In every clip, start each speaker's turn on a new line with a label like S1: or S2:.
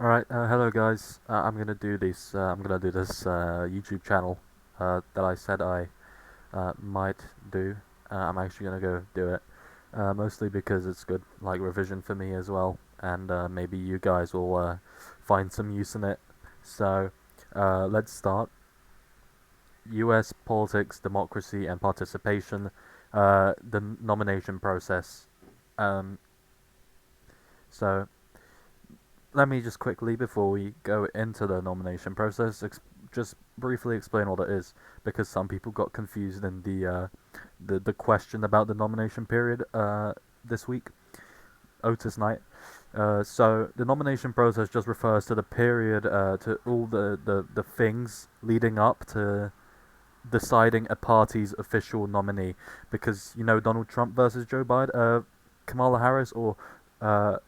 S1: Alright, hello guys. I'm gonna do this YouTube channel that I said I might do. I'm actually gonna go do it, mostly because it's good, like revision for me as well, and maybe you guys will find some use in it. So, let's start. U.S. politics, democracy, and participation. The nomination process. Um, so let me just quickly, before we go into the nomination process, just briefly explain what it is, because some people got confused in the question about the nomination period this week, Otis night. So the nomination process just refers to the period, to all the things leading up to deciding a party's official nominee, because Donald Trump versus Joe Biden, Kamala Harris, or uh,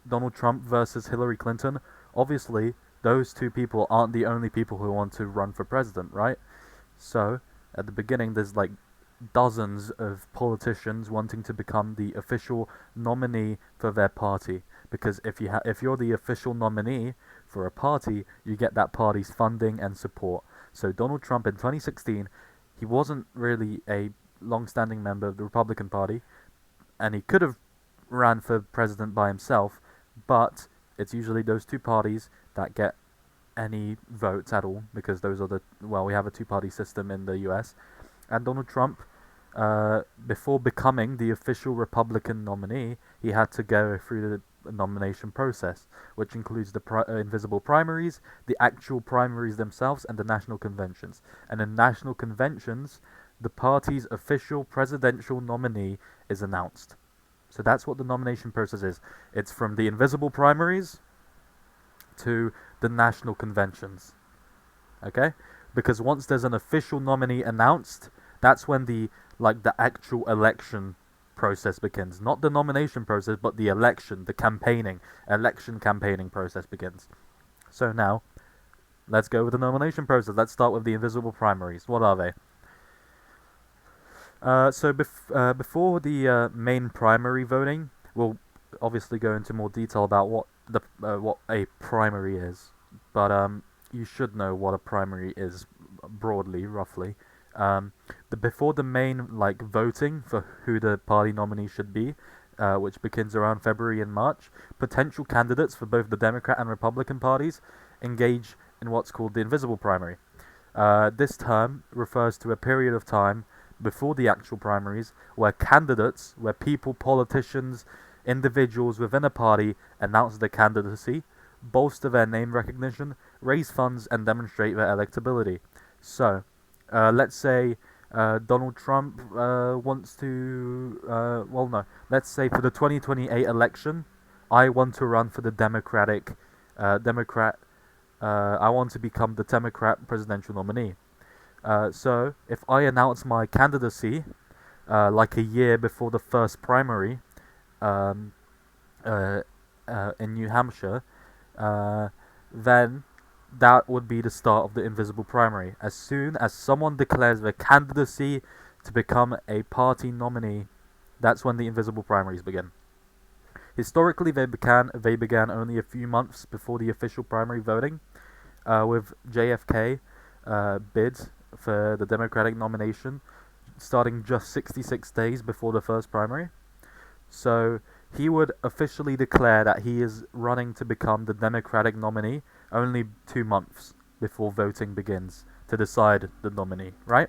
S1: Donald Trump versus Hillary Clinton. Obviously, those two people aren't the only people who want to run for president, right? So, at the beginning, there's like dozens of politicians wanting to become the official nominee for their party. Because if you're the official nominee for a party, you get that party's funding and support. So Donald Trump in 2016, he wasn't really a long-standing member of the Republican Party, and he could have ran for president by himself, but it's usually those two parties that get any votes at all, because those are we have a two-party system in the US. And Donald Trump, before becoming the official Republican nominee, he had to go through the nomination process, which includes the invisible primaries, the actual primaries themselves, and the national conventions. And in national conventions, the party's official presidential nominee is announced. So that's what the nomination process is. It's from the invisible primaries to the national conventions. Okay? Because once there's an official nominee announced, that's when the actual election process begins. Not the nomination process, but the election campaigning process begins. So now, let's go with the nomination process. Let's start with the invisible primaries. What are they? Before the main primary voting, we'll obviously go into more detail about what a primary is. But you should know what a primary is broadly, roughly. Before the main voting for who the party nominee should be, which begins around February and March, potential candidates for both the Democrat and Republican parties engage in what's called the invisible primary. This term refers to a period of time before the actual primaries where politicians, individuals within a party announce their candidacy, bolster their name recognition, raise funds, and demonstrate their electability. So, let's say Donald Trump wants to. No. Let's say for the 2028 election, I want to run for the Democrat. I want to become the Democrat presidential nominee. So if I announce my candidacy like a year before the first primary um, in New Hampshire, then that would be the start of the invisible primary. As soon as someone declares their candidacy to become a party nominee, that's when the invisible primaries begin. Historically, they began only a few months before the official primary voting, with JFK bid for the Democratic nomination starting just 66 days before the first primary. So he would officially declare that he is running to become the Democratic nominee only 2 months before voting begins to decide the nominee, right?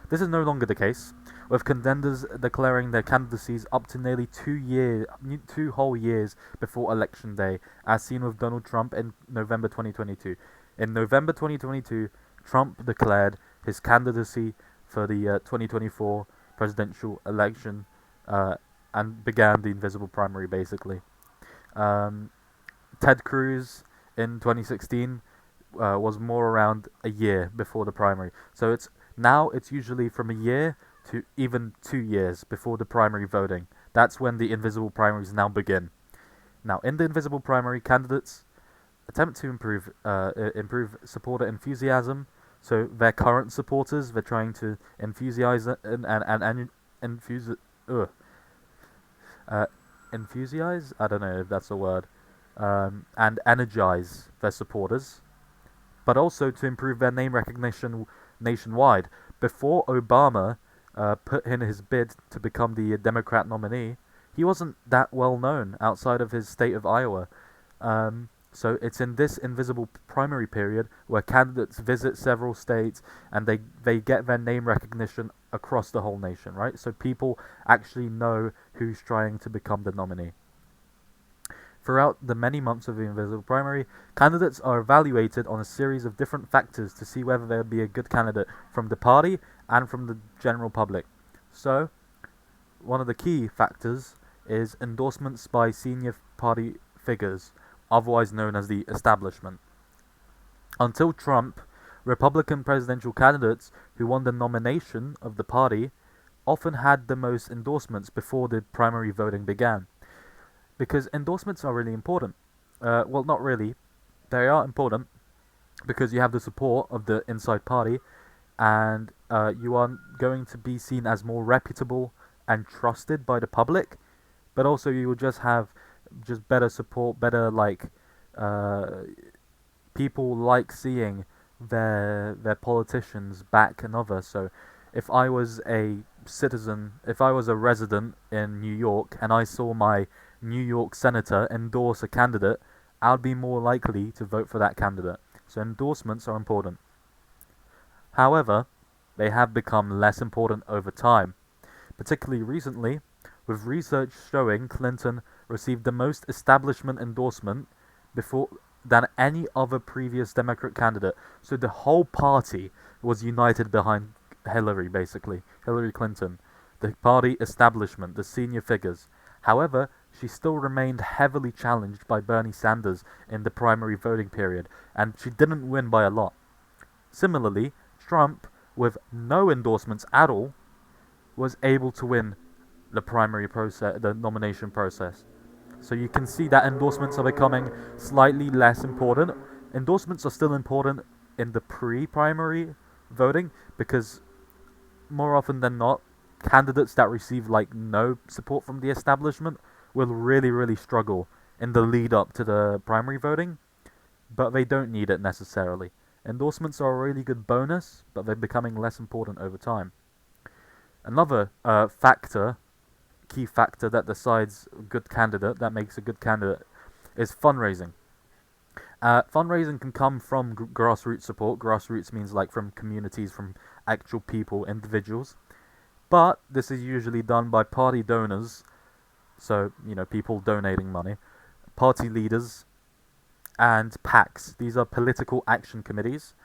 S1: This is no longer the case, with contenders declaring their candidacies up to nearly 2 whole years before Election Day, as seen with Donald Trump in November 2022. In November 2022, Trump declared his candidacy for the 2024 presidential election and began the invisible primary, basically. Um, Ted Cruz in 2016 was more around a year before the primary. So it's usually from a year to even 2 years before the primary voting. That's when the invisible primaries now begin. Now, in the invisible primary, candidates attempt to improve supporter enthusiasm. So their current supporters, they're trying to and infuse uh, enthusiase. I don't know if that's a word. and energize their supporters, but also to improve their name recognition nationwide. Before Obama put in his bid to become the Democrat nominee, he wasn't that well known outside of his state of Iowa. So it's in this invisible primary period where candidates visit several states and they get their name recognition across the whole nation, right? So people actually know who's trying to become the nominee. Throughout the many months of the invisible primary, candidates are evaluated on a series of different factors to see whether they'll be a good candidate from the party and from the general public. So, one of the key factors is endorsements by senior party figures, otherwise known as the establishment. Until Trump, Republican presidential candidates who won the nomination of the party often had the most endorsements before the primary voting began. Because endorsements are really important. Well, not really. They are important because you have the support of the inside party, and you are going to be seen as more reputable and trusted by the public. But also, you will just have just better support, better uh, people like seeing their politicians back another. So, if I was a citizen, if I was a resident in New York and I saw my New York senator endorse a candidate, I'd be more likely to vote for that candidate. So endorsements are important. However, they have become less important over time, particularly recently, with research showing Clinton received the most establishment endorsement before than any other previous Democrat candidate. So the whole party was united behind Hillary, basically. Hillary Clinton. The party establishment, the senior figures. However, she still remained heavily challenged by Bernie Sanders in the primary voting period, and she didn't win by a lot. Similarly, Trump, with no endorsements at all, was able to win the primary process, the nomination process. So you can see that endorsements are becoming slightly less important. Endorsements are still important in the pre-primary voting because more often than not, candidates that receive like no support from the establishment will really struggle in the lead up to the primary voting, but they don't need it necessarily. Endorsements are a really good bonus, but they're becoming less important over time. Another key factor that decides a good candidate, that makes a good candidate, is fundraising. Fundraising can come from grassroots support. Grassroots means like from communities, from actual people, individuals. But this is usually done by party donors, so, people donating money, party leaders, and PACs. These are political action committees.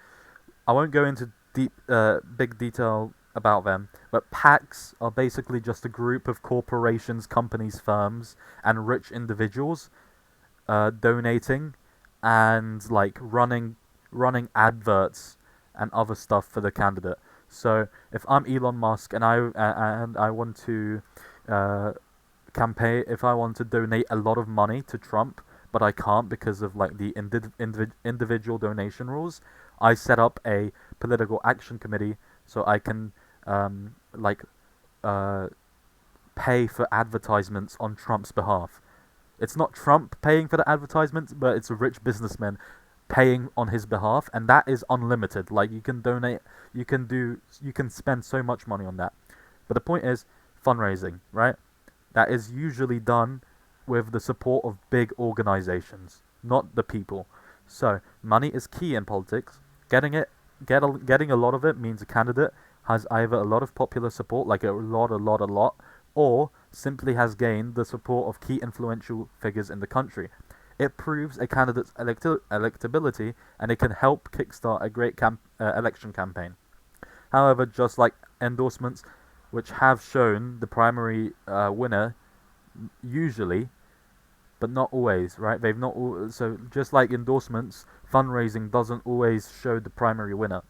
S1: I won't go into big detail about them, but PACs are basically just a group of corporations, companies, firms, and rich individuals donating and like running adverts and other stuff for the candidate. So if I'm Elon Musk and I want to campaign, if I want to donate a lot of money to Trump, but I can't because of like the individual donation rules, I set up a political action committee so I can like pay for advertisements on Trump's behalf. It's not Trump paying for the advertisements, but it's a rich businessman paying on his behalf, and that is unlimited. Like you can donate, you can spend so much money on that. But the point is fundraising, right? That is usually done with the support of big organizations, not the people. So money is key in politics. Getting a lot of it means a candidate has either a lot of popular support, like a lot, or simply has gained the support of key influential figures in the country. It proves a candidate's electability, and it can help kickstart a great election campaign. However, just like endorsements, which have shown the primary winner, usually, but not always, right? They've not so just like endorsements, fundraising doesn't always show the primary winner.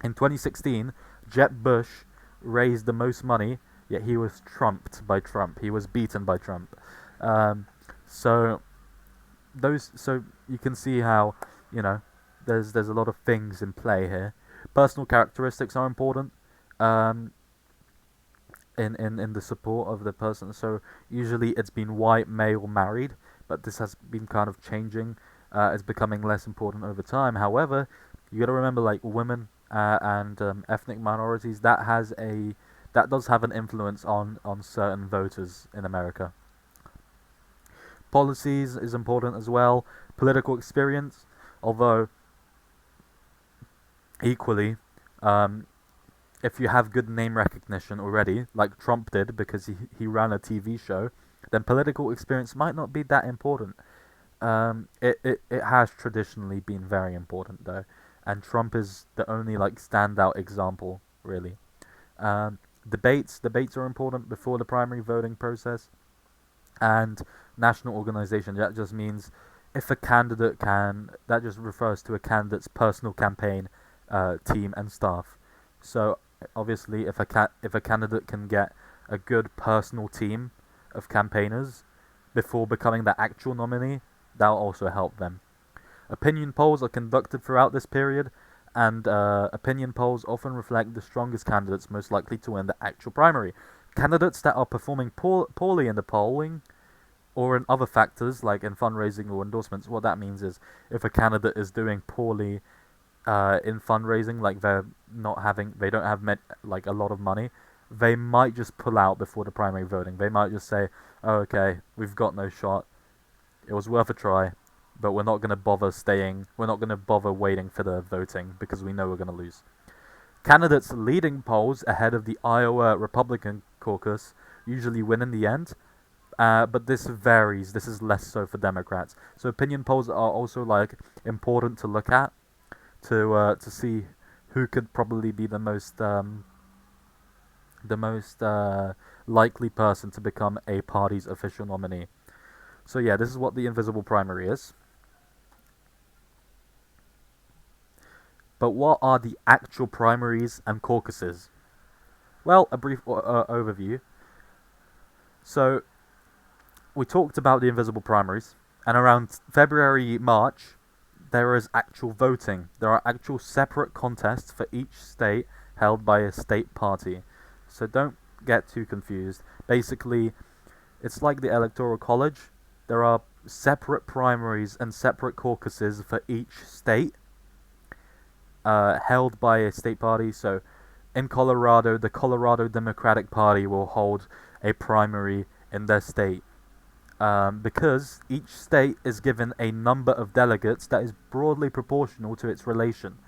S1: In 2016, Jeb Bush raised the most money, yet he was trumped by Trump. He was beaten by Trump. So you can see how there's a lot of things in play here. Personal characteristics are important. In the support of the person. So usually it's been white, male, married, but this has been kind of changing. It's becoming less important over time. However, you got to remember, like women and ethnic minorities, that does have an influence on certain voters in America. Policies is important as well. Political experience, although equally, um, if you have good name recognition already, like Trump did because he ran a TV show, then political experience might not be that important. It has traditionally been very important though, and Trump is the only like standout example really. Um, debates are important before the primary voting process, and national organization. That just means if a candidate can, that just refers to a candidate's personal campaign team and staff. So obviously, if a candidate can get a good personal team of campaigners before becoming the actual nominee, that'll also help them. Opinion polls are conducted throughout this period, and opinion polls often reflect the strongest candidates most likely to win the actual primary. Candidates that are performing poorly in the polling or in other factors like in fundraising or endorsements, what that means is if a candidate is doing poorly in fundraising, like they don't have like a lot of money, they might just pull out before the primary voting. They might just say, oh, okay, we've got no shot. It was worth a try, but we're not going to bother staying. We're not going to bother waiting for the voting because we know we're going to lose. Candidates leading polls ahead of the Iowa Republican caucus usually win in the end, but this varies. This is less so for Democrats. So opinion polls are also like important to look at to see who could probably be the most likely person to become a party's official nominee. So yeah, this is what the invisible primary is. But what are the actual primaries and caucuses? Well, a brief overview. So we talked about the invisible primaries, and around February, March, there is actual voting. There are actual separate contests for each state held by a state party. So don't get too confused. Basically, it's like the Electoral College. There are separate primaries and separate caucuses for each state held by a state party. So in Colorado, the Colorado Democratic Party will hold a primary in their state. Because each state is given a number of delegates that is broadly proportional to its relation.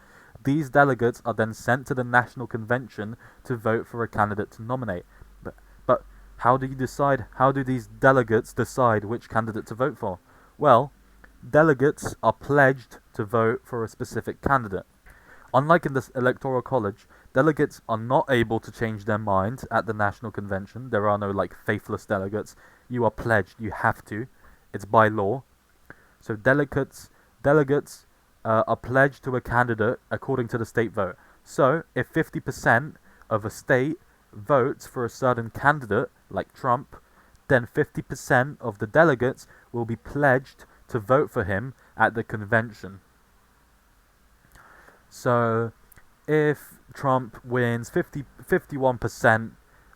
S1: These delegates are then sent to the national convention to vote for a candidate to nominate. But how do you decide? How do these delegates decide which candidate to vote for? Well, delegates are pledged to vote for a specific candidate. Unlike in the Electoral College, delegates are not able to change their mind at the national convention. There are no like faithless delegates. You are pledged. You have to. It's by law. So delegates are pledged to a candidate according to the state vote. So if 50% of a state votes for a certain candidate, like Trump, then 50% of the delegates will be pledged to vote for him at the convention. So if Trump wins 51%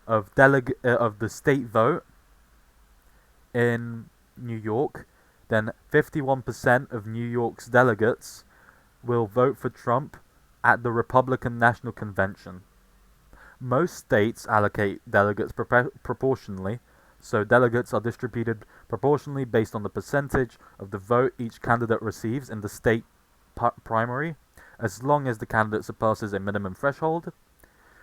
S1: of the state vote in New York, then 51% of New York's delegates will vote for Trump at the Republican National Convention. Most states allocate delegates proportionally, so delegates are distributed proportionally based on the percentage of the vote each candidate receives in the state primary, as long as the candidate surpasses a minimum threshold.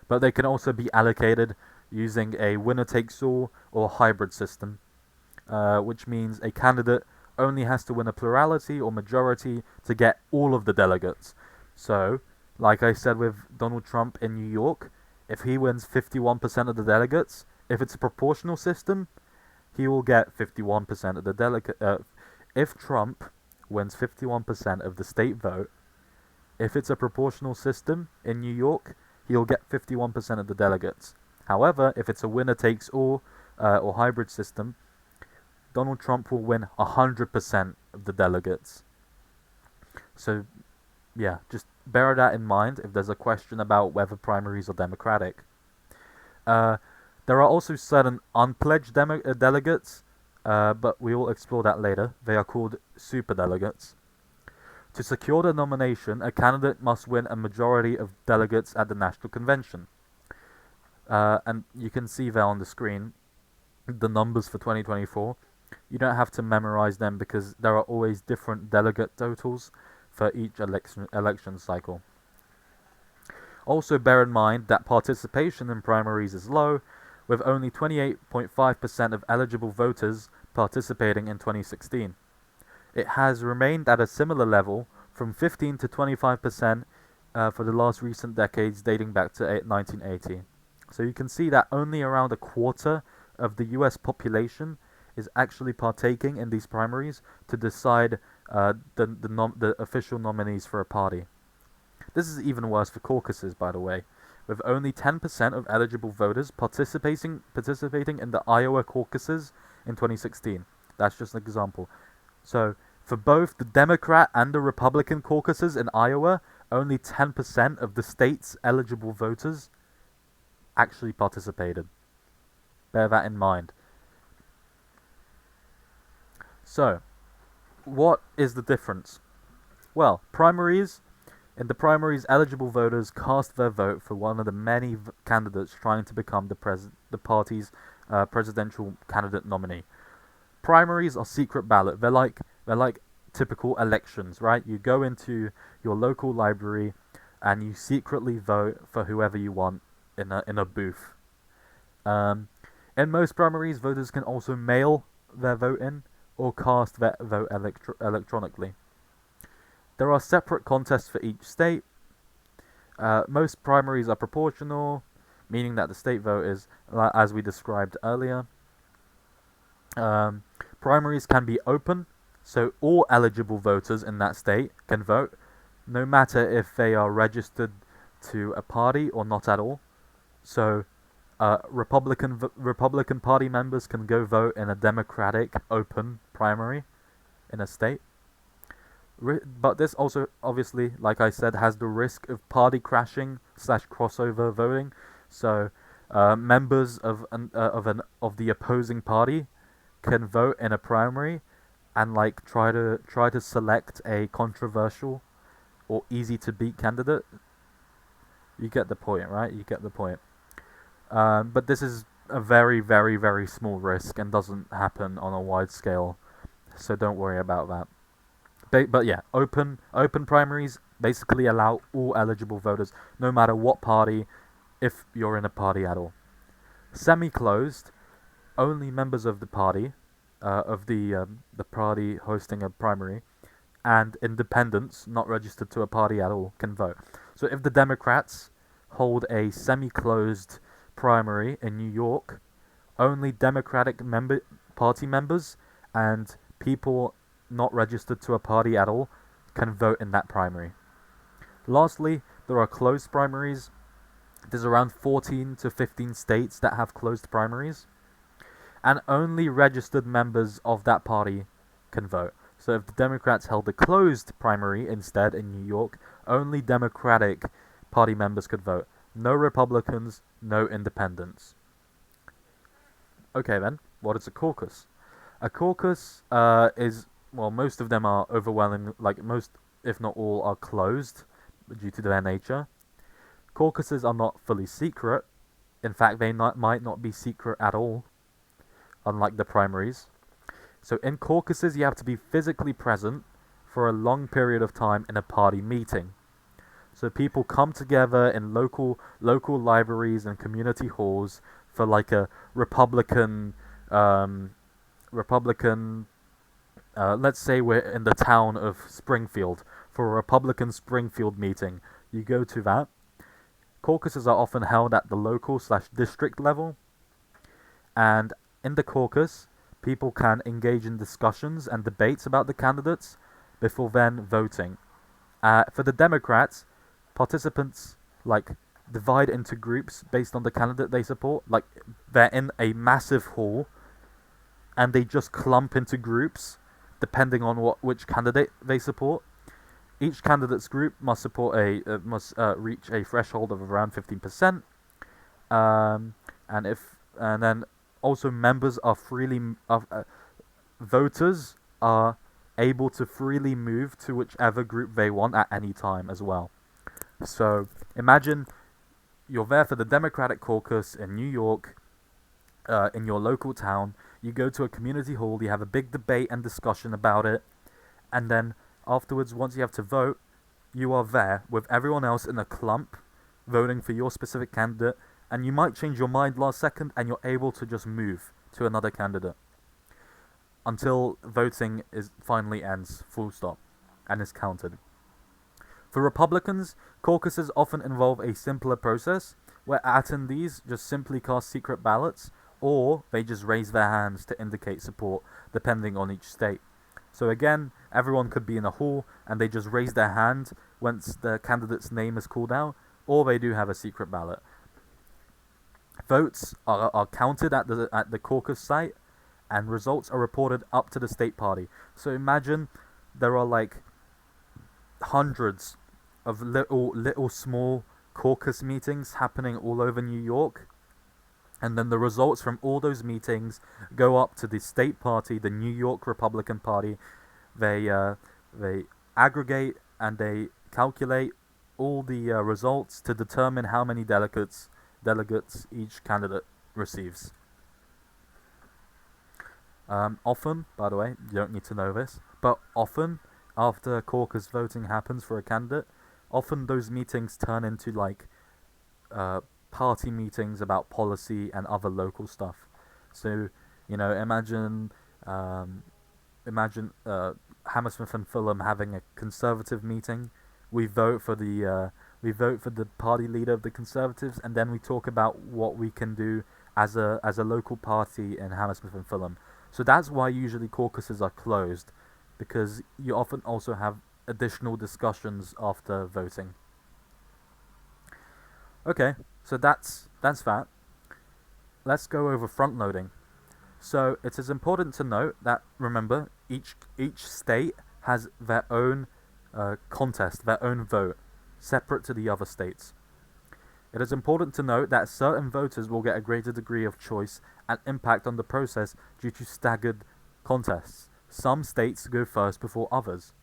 S1: But they can also be allocated using a winner-takes-all or hybrid system, which means a candidate only has to win a plurality or majority to get all of the delegates. So, like I said with Donald Trump in New York, if he wins 51% of the delegates, if it's a proportional system, he will get 51% of the delegate. If Trump wins 51% of the state vote, if it's a proportional system in New York, he'll get 51% of the delegates. However, if it's a winner-takes-all or hybrid system, Donald Trump will win 100% of the delegates. So, yeah, just bear that in mind if there's a question about whether primaries are democratic. There are also certain unpledged delegates but we will explore that later. They are called superdelegates. To secure the nomination, a candidate must win a majority of delegates at the National Convention. And you can see there on the screen the numbers for 2024. You don't have to memorize them because there are always different delegate totals for each election cycle. Also bear in mind that participation in primaries is low, with only 28.5% of eligible voters participating in 2016. It has remained at a similar level from 15 to 25% for the last recent decades dating back to 1980. So you can see that only around a quarter of the US population is actually partaking in these primaries to decide the official nominees for a party. This is even worse for caucuses, by the way, with only 10% of eligible voters participating in the Iowa caucuses in 2016. That's just an example. So, for both the Democrat and the Republican caucuses in Iowa, only 10% of the state's eligible voters actually participated. Bear that in mind. So, what is the difference? Well, in the primaries, eligible voters cast their vote for one of the many candidates trying to become the party's presidential candidate nominee. Primaries are secret ballot. They're like typical elections, right? You go into your local library and you secretly vote for whoever you want in a booth. In most primaries, voters can also mail their vote in or cast their vote electronically. There are separate contests for each state. Most primaries are proportional, meaning that the state vote is, as we described earlier. Primaries can be open, so all eligible voters in that state can vote, no matter if they are registered to a party or not at all. So, Republican Party members can go vote in a Democratic open primary in a state. But this also, obviously, like I said, has the risk of party crashing / crossover voting. So, members of the opposing party can vote in a primary and try to select a controversial or easy to beat candidate. You get the point, right? You get the point. But this is a very, very, very small risk and doesn't happen on a wide scale, so don't worry about that. But yeah, open primaries basically allow all eligible voters, no matter what party, if you're in a party at all. Semi-closed, only members of the party, of the party hosting a primary, and independents not registered to a party at all can vote. So if the Democrats hold a semi-closed primary in New York, only Democratic party members and people not registered to a party at all can vote in that primary. Lastly, there are closed primaries. There's around 14 to 15 states that have closed primaries, and only registered members of that party can vote. So if the Democrats held a closed primary instead in New York, only Democratic Party members could vote. No Republicans, no independents. Okay then, what is a caucus? A caucus is, well, most of them are overwhelming, most, if not all, are closed due to their nature. Caucuses are not fully secret. In fact, they might not be secret at all, unlike the primaries. So in caucuses, you have to be physically present for a long period of time in a party meeting. So people come together in local libraries and community halls for a Republican, let's say we're in the town of Springfield for a Republican Springfield meeting. You go to that. Caucuses are often held at the local / district level, and in the caucus, people can engage in discussions and debates about the candidates before then voting. For the Democrats, participants divide into groups based on the candidate they support. They're in a massive hall, and they just clump into groups depending on which candidate they support. Each candidate's group must reach a threshold of around 15%, and then also members are voters are able to freely move to whichever group they want at any time as well. So imagine you're there for the Democratic caucus in New York, in your local town. You go to a community hall, you have a big debate and discussion about it, and then afterwards, once you have to vote, you are there with everyone else in a clump voting for your specific candidate, and you might change your mind last second and you're able to just move to another candidate until voting is finally ends, full stop, and is counted. For Republicans, caucuses often involve a simpler process where attendees just simply cast secret ballots or they just raise their hands to indicate support depending on each state. So again, everyone could be in a hall and they just raise their hand once the candidate's name is called out, or they do have a secret ballot. Votes are counted at the caucus site, and results are reported up to the state party. So imagine there are like hundreds of little small caucus meetings happening all over New York, and then the results from all those meetings go up to the state party, the New York Republican Party. They aggregate and they calculate all the results to determine how many delegates each candidate receives. Often, by the way, you don't need to know this, but often after caucus voting happens for a candidate, often those meetings turn into like party meetings about policy and other local stuff. So, imagine Hammersmith and Fulham having a Conservative meeting. We vote for the party leader of the Conservatives, and then we talk about what we can do as a local party in Hammersmith and Fulham. So that's why usually caucuses are closed, because you often also have additional discussions after voting. Okay, so that's that. Let's go over front loading. So it is important to note that, remember, each state has their own contest, their own vote, separate to the other states. It is important to note that certain voters will get a greater degree of choice and impact on the process due to staggered contests. Some states go first before others.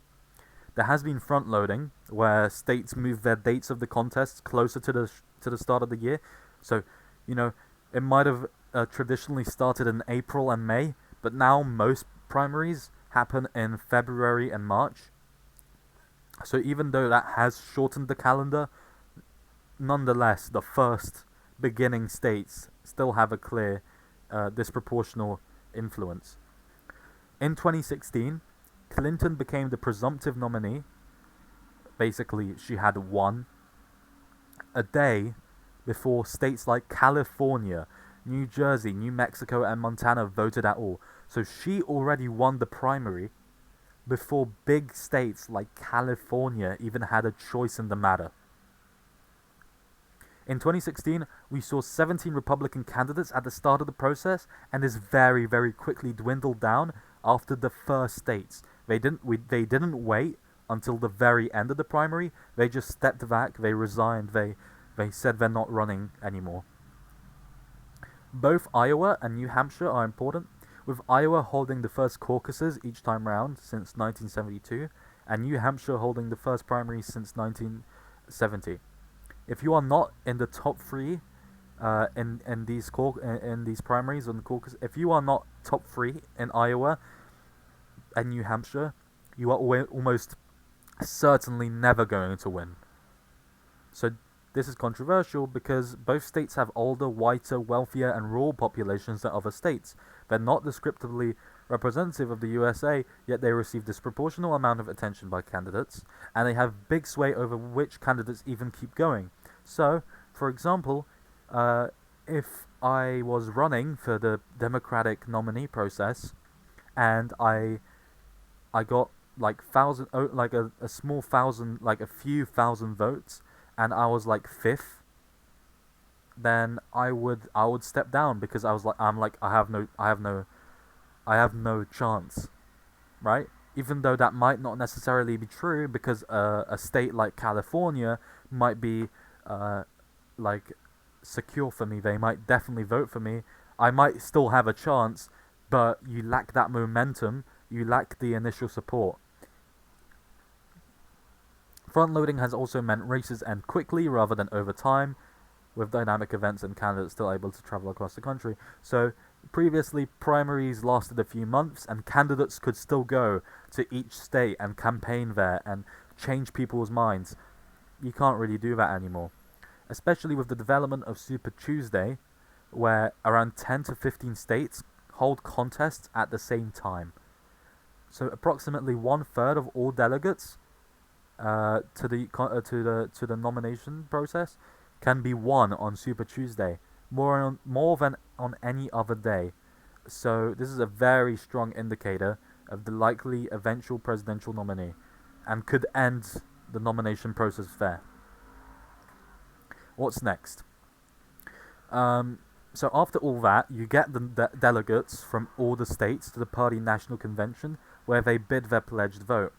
S1: There has been front loading, where states move their dates of the contests closer to the start of the year. So, it might have traditionally started in April and May, but now most primaries happen in February and March. So even though that has shortened the calendar, nonetheless, the first beginning states still have a clear disproportional influence. In 2016, Clinton became the presumptive nominee. Basically, she had won a day before states like California, New Jersey, New Mexico, and Montana voted at all. So she already won the primary before big states like California even had a choice in the matter. In 2016, we saw 17 Republican candidates at the start of the process, and this very, very quickly dwindled down after the first states. They didn't wait until the very end of the primary. They just stepped back, they resigned, they said they're not running anymore. Both Iowa and New Hampshire are important, with Iowa holding the first caucuses each time round since 1972, and New Hampshire holding the first primaries since 1970. If you are not in the top three in these primaries on the caucus, if you are not top three in Iowa and New Hampshire, you are almost certainly never going to win. So this is controversial because both states have older, whiter, wealthier, and rural populations than other states. They're not descriptively representative of the USA, yet they receive disproportional amount of attention by candidates, and they have big sway over which candidates even keep going. So, for example, if I was running for the Democratic nominee process, and I got like a few thousand votes, and I was like fifth, then I would step down because I have no chance, right? Even though that might not necessarily be true, because a state like California might be secure for me. They might definitely vote for me. I might still have a chance, but you lack that momentum, you lack the initial support. Front-loading has also meant races end quickly rather than over time, with dynamic events and candidates still able to travel across the country. So previously, primaries lasted a few months, and candidates could still go to each state and campaign there and change people's minds. You can't really do that anymore, especially with the development of Super Tuesday, where around 10 to 15 states hold contests at the same time. So approximately 1/3 of all delegates to the nomination process can be won on Super Tuesday, more than on any other day. So this is a very strong indicator of the likely eventual presidential nominee, and could end the nomination process there. What's next? So after all that, you get the delegates from all the states to the party national convention, where they bid their pledged vote.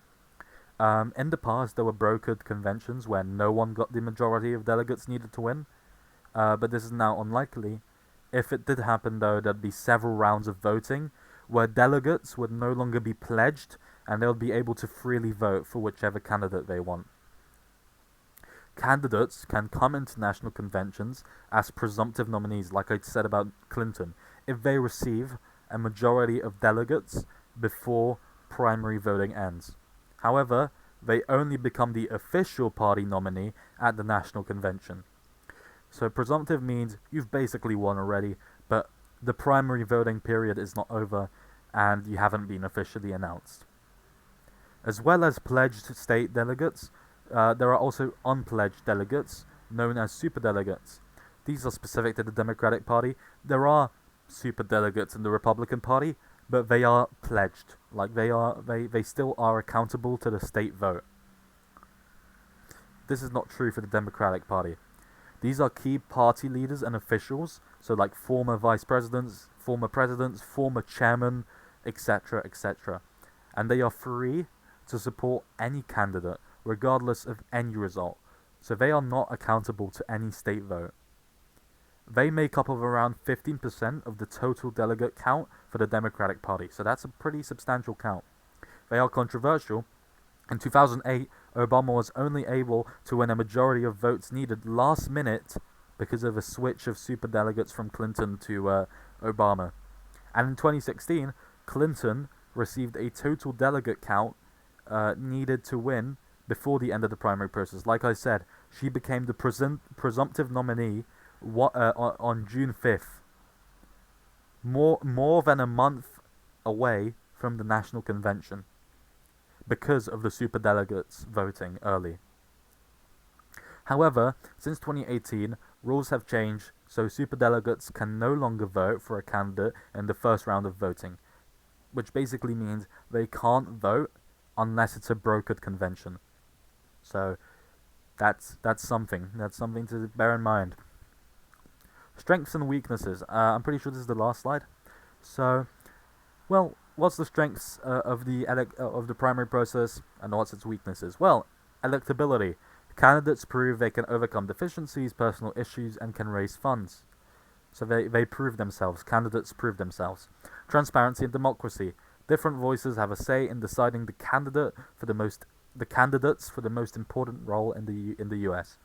S1: In the past, there were brokered conventions where no one got the majority of delegates needed to win, but this is now unlikely. If it did happen, though, there'd be several rounds of voting where delegates would no longer be pledged, and they'll be able to freely vote for whichever candidate they want. Candidates can come into national conventions as presumptive nominees, like I said about Clinton, if they receive a majority of delegates before primary voting ends. However, they only become the official party nominee at the national convention. So presumptive means you've basically won already, but the primary voting period is not over and you haven't been officially announced. As well as pledged state delegates, there are also unpledged delegates, known as superdelegates. These are specific to the Democratic Party. There are superdelegates in the Republican Party, but they are pledged. Like they still are accountable to the state vote. This is not true for the Democratic Party. These are key party leaders and officials, so like former vice presidents, former chairmen, etc., etc. And they are free to support any candidate, regardless of any result. So they are not accountable to any state vote. They make up of around 15% of the total delegate count for the Democratic Party, so that's a pretty substantial count. They are controversial. In 2008, Obama was only able to win a majority of votes needed last minute because of a switch of superdelegates from Clinton to Obama. And in 2016, Clinton received a total delegate count needed to win before the end of the primary process. Like I said, she became the presumptive nominee on June 5th, more than a month away from the national convention, because of the superdelegates voting early. However, since 2018, rules have changed, so superdelegates can no longer vote for a candidate in the first round of voting, which basically means they can't vote unless it's a brokered convention. So that's something to bear in mind. Strengths and weaknesses. I'm pretty sure this is the last slide. So, well, what's the strengths of the primary process, and what's its weaknesses? Well, electability. Candidates prove they can overcome deficiencies, personal issues, and can raise funds. So they prove themselves. Candidates prove themselves. Transparency and democracy. Different voices have a say in deciding the candidates for the most important role in the US.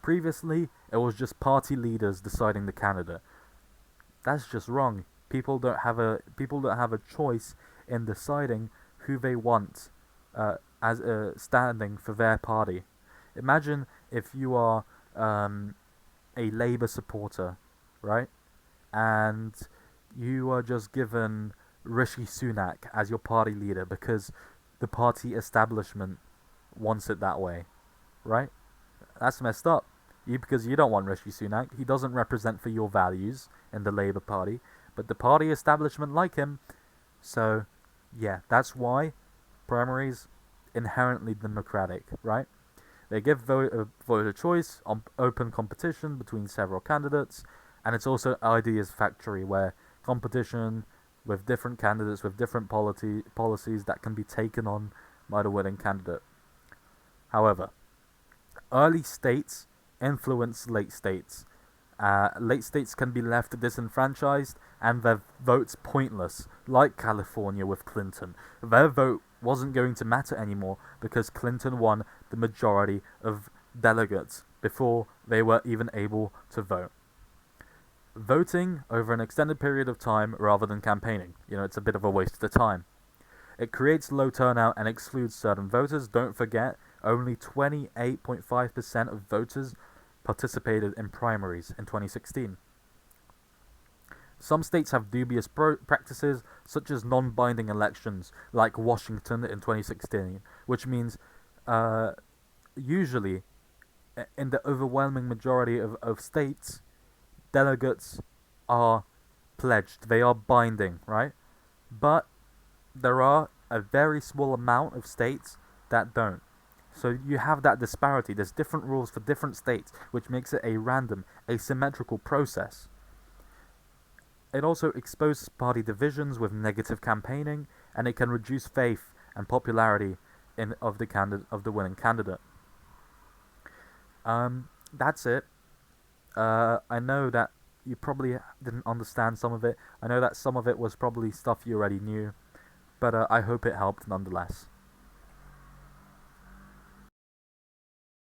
S1: Previously, it was just party leaders deciding the candidate. That's just wrong. People don't have a choice in deciding who they want as standing for their party. Imagine if you are a Labour supporter, right? And you are just given Rishi Sunak as your party leader because the party establishment wants it that way, right? That's messed up. Because you don't want Rishi Sunak. He doesn't represent for your values in the Labour Party, but the party establishment like him. So, yeah, that's why primaries inherently democratic, right? They give voter choice on open competition between several candidates, and it's also ideas factory where competition with different candidates with different policies that can be taken on by the winning candidate. However, early states influence late states, Late states can be left disenfranchised and their votes pointless, like California with Clinton. Their vote wasn't going to matter anymore because Clinton won the majority of delegates before they were even able to vote. Voting over an extended period of time rather than campaigning. It's a bit of a waste of time. It creates low turnout and excludes certain voters. Don't forget, only 28.5% of voters participated in primaries in 2016. Some states have dubious practices, such as non-binding elections, like Washington in 2016, which means usually, in the overwhelming majority of states, delegates are pledged. They are binding, right? But there are a very small amount of states that don't. So you have that disparity. There's different rules for different states, which makes it a random, asymmetrical process. It also exposes party divisions with negative campaigning, and it can reduce faith and popularity of the winning candidate. That's it. I know that you probably didn't understand some of it. I know that some of it was probably stuff you already knew, but I hope it helped nonetheless.